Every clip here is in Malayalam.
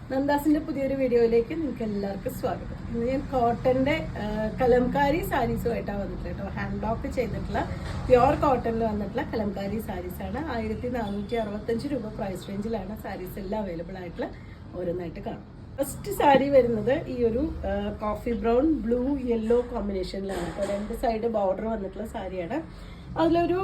നന്ദാസിന്റെ പുതിയൊരു വീഡിയോയിലേക്ക് നിങ്ങൾക്ക് എല്ലാവർക്കും സ്വാഗതം. ഇന്ന് ഞാൻ കോട്ടന്റെ കലംകാരി സാരീസുമായിട്ടാണ് വന്നിട്ടുള്ളത് കേട്ടോ. ഹാൻഡ് ബ്ലോക്ക് ചെയ്തിട്ടുള്ള പ്യുവർ കോട്ടണിൽ വന്നിട്ടുള്ള കലംകാരി സാരീസ് ആണ്. 1465 രൂപ പ്രൈസ് റേഞ്ചിലാണ് സാരീസ് എല്ലാം അവൈലബിൾ ആയിട്ടുള്ള ഓരോന്നായിട്ട് കാണാം. ഫസ്റ്റ് സാരി വരുന്നത് ഈ ഒരു കോഫി ബ്രൗൺ ബ്ലൂ യെല്ലോ കോമ്പിനേഷനിലാണ്. അപ്പോൾ രണ്ട് സൈഡ് ബോർഡർ വന്നിട്ടുള്ള സാരിയാണ്. അതിലൊരു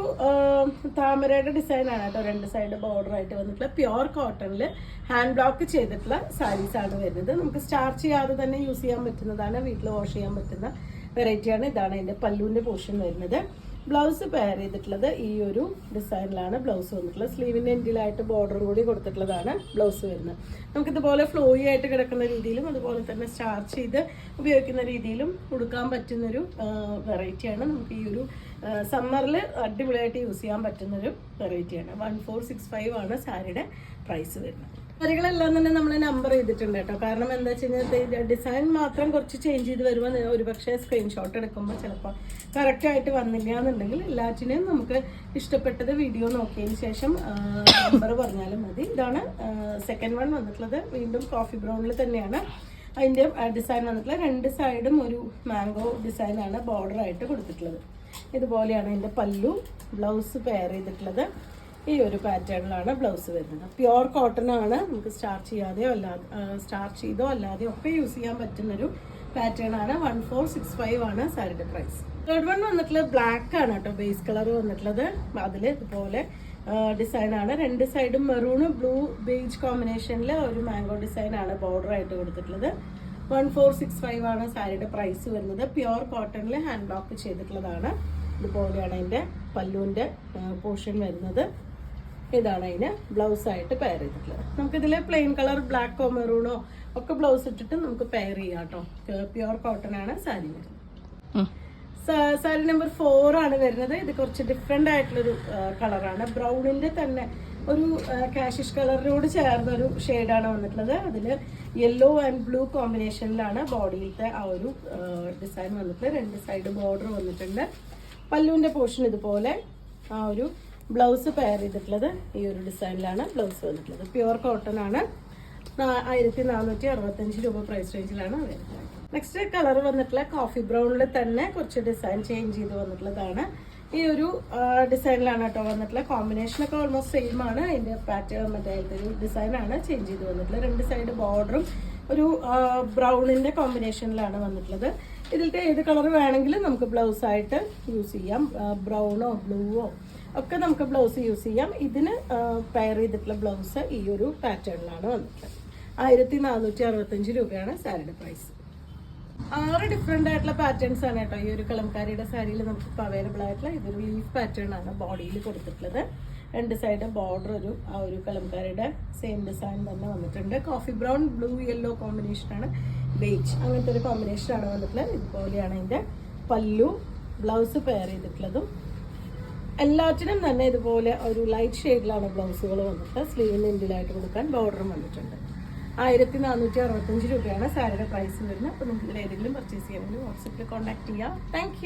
താമരയുടെ ഡിസൈനാണ് കേട്ടോ. രണ്ട് സൈഡ് ബോർഡർ ആയിട്ട് വന്നിട്ടുള്ള പ്യുവർ കോട്ടണിൽ ഹാൻഡ് ബ്ലോക്ക് ചെയ്തിട്ടുള്ള സാരീസ് ആണ് വരുന്നത്. നമുക്ക് സ്റ്റാർച്ച് ചെയ്യാതെ തന്നെ യൂസ് ചെയ്യാൻ പറ്റുന്നതാണ്, വീട്ടിൽ വാഷ് ചെയ്യാൻ പറ്റുന്ന വെറൈറ്റിയാണ്. ഇതാണ് അതിൻ്റെ പല്ലുവിൻ്റെ പോർഷൻ വരുന്നത്. ബ്ലൗസ് പെയർ ചെയ്തിട്ടുള്ളത് ഈ ഒരു ഡിസൈനിലാണ് ബ്ലൗസ് വന്നിട്ടുള്ളത്. സ്ലീവിൻ്റെ എൻഡിലായിട്ട് ബോർഡറും കൂടി കൊടുത്തിട്ടുള്ളതാണ് ബ്ലൗസ് വരുന്നത്. നമുക്കിതുപോലെ ഫ്ലോയി ആയിട്ട് കിടക്കുന്ന രീതിയിലും അതുപോലെ തന്നെ സ്റ്റാർച്ച് ചെയ്ത് ഉപയോഗിക്കുന്ന രീതിയിലും ഉടുക്കാൻ പറ്റുന്നൊരു വെറൈറ്റിയാണ്. നമുക്ക് ഈ ഒരു സമ്മറിൽ അടിപൊളിയായിട്ട് യൂസ് ചെയ്യാൻ പറ്റുന്നൊരു വെറൈറ്റിയാണ്. 1465 ആണ് സാരിയുടെ പ്രൈസ് വരുന്നത്. സാരികളെല്ലാം തന്നെ നമ്മൾ നമ്പർ ചെയ്തിട്ടുണ്ട് കേട്ടോ. കാരണം എന്താ വെച്ച് കഴിഞ്ഞാൽ ഡിസൈൻ മാത്രം കുറച്ച് ചേഞ്ച് ചെയ്ത് വരുമ്പോൾ ഒരുപക്ഷെ സ്ക്രീൻഷോട്ട് എടുക്കുമ്പോൾ ചിലപ്പോൾ കറക്റ്റായിട്ട് വന്നില്ല എന്നുണ്ടെങ്കിൽ എല്ലാറ്റിനെയും നമുക്ക് ഇഷ്ടപ്പെട്ടത് വീഡിയോ നോക്കിയതിന് ശേഷം നമ്പർ പറഞ്ഞാലും മതി. ഇതാണ് സെക്കൻഡ് വൺ വന്നിട്ടുള്ളത്. വീണ്ടും കോഫി ബ്രൗണിൽ തന്നെയാണ് അതിൻ്റെ ഡിസൈൻ വന്നിട്ടുള്ളത്. രണ്ട് സൈഡും ഒരു മാംഗോ ഡിസൈനാണ് ബോർഡറായിട്ട് കൊടുത്തിട്ടുള്ളത്. ഇതുപോലെയാണ് അതിൻ്റെ പല്ലു. ബ്ലൗസ് പെയർ ചെയ്തിട്ടുള്ളത് ഈ ഒരു പാറ്റേണിലാണ് ബ്ലൗസ് വരുന്നത്. പ്യുവർ കോട്ടൺ ആണ്. നമുക്ക് സ്റ്റാർച്ച് ചെയ്യാതെയോ അല്ലാതെ സ്റ്റാർച്ച് ചെയ്തോ അല്ലാതെയോ ഒക്കെ യൂസ് ചെയ്യാൻ പറ്റുന്നൊരു പാറ്റേൺ ആണ്. 1465 ആണ് സാരിയുടെ പ്രൈസ്. തേർഡ് വൺ വന്നിട്ടുള്ളത് ബ്ലാക്ക് ആണ് കേട്ടോ. ബേസ് കളർ വന്നിട്ടുള്ളത് അതിൽ ഇതുപോലെ ഡിസൈനാണ്. രണ്ട് സൈഡും മെറൂണ് ബ്ലൂ ബേജ് കോമ്പിനേഷനിൽ ഒരു മാംഗോ ഡിസൈനാണ് ബോർഡർ ആയിട്ട് കൊടുത്തിട്ടുള്ളത്. 1465 ആണ് സാരിയുടെ പ്രൈസ് വരുന്നത്. പ്യുവർ കോട്ടണിൽ ഹാൻഡ് ബ്ലോക്ക് ചെയ്തിട്ടുള്ളതാണ്. ഇതുപോലെയാണ് അതിൻ്റെ പല്ലുവിൻ്റെ പോർഷൻ വരുന്നത്. ഇതാണ് അതിന് ബ്ലൗസ് ആയിട്ട് പെയർ ചെയ്തിട്ടുള്ളത്. നമുക്കിതിൽ പ്ലെയിൻ കളർ ബ്ലാക്കോ മെറൂണോ ഒക്കെ ബ്ലൗസ് ഇട്ടിട്ട് നമുക്ക് പെയർ ചെയ്യാം കേട്ടോ. പ്യുവർ കോട്ടൺ ആണ് സാരി വരുന്നത്. സാരി നമ്പർ 4 ആണ് വരുന്നത്. ഇത് കുറച്ച് ഡിഫറെൻ്റ് ആയിട്ടുള്ളൊരു കളറാണ്. ബ്രൗണിൻ്റെ തന്നെ ഒരു കാഷിഷ് കളറിനോട് ചേർന്നൊരു ഷെയ്ഡാണ് വന്നിട്ടുള്ളത്. അതിൽ യെല്ലോ ആൻഡ് ബ്ലൂ കോമ്പിനേഷനിലാണ് ബോഡിയിലത്തെ ആ ഒരു ഡിസൈൻ വന്നിട്ടുള്ളത്. രണ്ട് സൈഡ് ബോർഡർ വന്നിട്ടുണ്ട്. പല്ലുവിൻ്റെ പോർഷൻ ഇതുപോലെ ആ ഒരു ബ്ലൗസ് പെയർ ചെയ്തിട്ടുള്ളത് ഈ ഒരു ഡിസൈനിലാണ് ബ്ലൗസ് വന്നിട്ടുള്ളത്. പ്യുവർ കോട്ടൺ ആണ്. 1465 രൂപ പ്രൈസ് റേഞ്ചിലാണ് വരുന്നത്. നെക്സ്റ്റ് കളർ വന്നിട്ടുള്ള കോഫി ബ്രൗണിൽ തന്നെ കുറച്ച് ഡിസൈൻ ചേഞ്ച് ചെയ്ത് വന്നിട്ടുള്ളതാണ്. ഈ ഒരു ഡിസൈനിലാണ് കേട്ടോ വന്നിട്ടുള്ള. കോമ്പിനേഷനൊക്കെ ഓൾമോസ്റ്റ് സെയിം ആണ്. അതിൻ്റെ പാറ്റേൺ മറ്റേ ഒരു ഡിസൈനാണ് ചേഞ്ച് ചെയ്ത് വന്നിട്ടുള്ളത്. രണ്ട് സൈഡ് ബോർഡറും ഒരു ബ്രൗണിൻ്റെ കോമ്പിനേഷനിലാണ് വന്നിട്ടുള്ളത്. ഇതിലത്തെ ഏത് കളർ വേണമെങ്കിലും നമുക്ക് ബ്ലൗസ് ആയിട്ട് യൂസ് ചെയ്യാം. ബ്രൗണോ ബ്ലൂവോ ഒക്കെ നമുക്ക് ബ്ലൗസ് യൂസ് ചെയ്യാം. ഇതിന് പെയർ ചെയ്തിട്ടുള്ള ബ്ലൗസ് ഈ ഒരു പാറ്റേണിലാണ് വന്നിട്ടുള്ളത്. 1465 രൂപയാണ് സാരിയുടെ പ്രൈസ്. 6 ഡിഫറെൻ്റ് ആയിട്ടുള്ള പാറ്റേൺസ് ആണ് കേട്ടോ ഈ ഒരു കലംകാരിയുടെ സാരിയിൽ നമുക്ക് അവൈലബിൾ ആയിട്ടുള്ള. ഇതൊരു ലീഫ് പാറ്റേൺ ആണ് ബോഡിയിൽ കൊടുത്തിട്ടുള്ളത്. രണ്ട് സൈഡ് ബോർഡർ ആ ഒരു കലംകാരിയുടെ സെയിം ഡിസൈൻ തന്നെ വന്നിട്ടുണ്ട്. കോഫി ബ്രൗൺ ബ്ലൂ യെല്ലോ കോമ്പിനേഷനാണ്. ബേജ് അങ്ങനത്തെ ഒരു കോമ്പിനേഷനാണ് വന്നിട്ടുള്ളത്. ഇതുപോലെയാണ് അതിൻ്റെ പല്ലു. ബ്ലൗസ് പെയർ ചെയ്തിട്ടുള്ളതും എല്ലാറ്റിനും തന്നെ ഇതുപോലെ ഒരു ലൈറ്റ് ഷെയ്ഡിലാണ് ബ്ലൗസുകൾ വന്നിട്ട്. സ്ലീവിന് എൻഡിലായിട്ട് കൊടുക്കാൻ ബോർഡറും വന്നിട്ടുണ്ട്. 1465 രൂപയാണ് സാരിയുടെ പ്രൈസ് വരുന്നത്. അപ്പോൾ നിങ്ങൾക്ക് ഇതിൽ ഏതെങ്കിലും പർച്ചേസ് ചെയ്യണമെങ്കിൽ വാട്സപ്പിൽ കോൺടാക്ട് ചെയ്യാം. താങ്ക്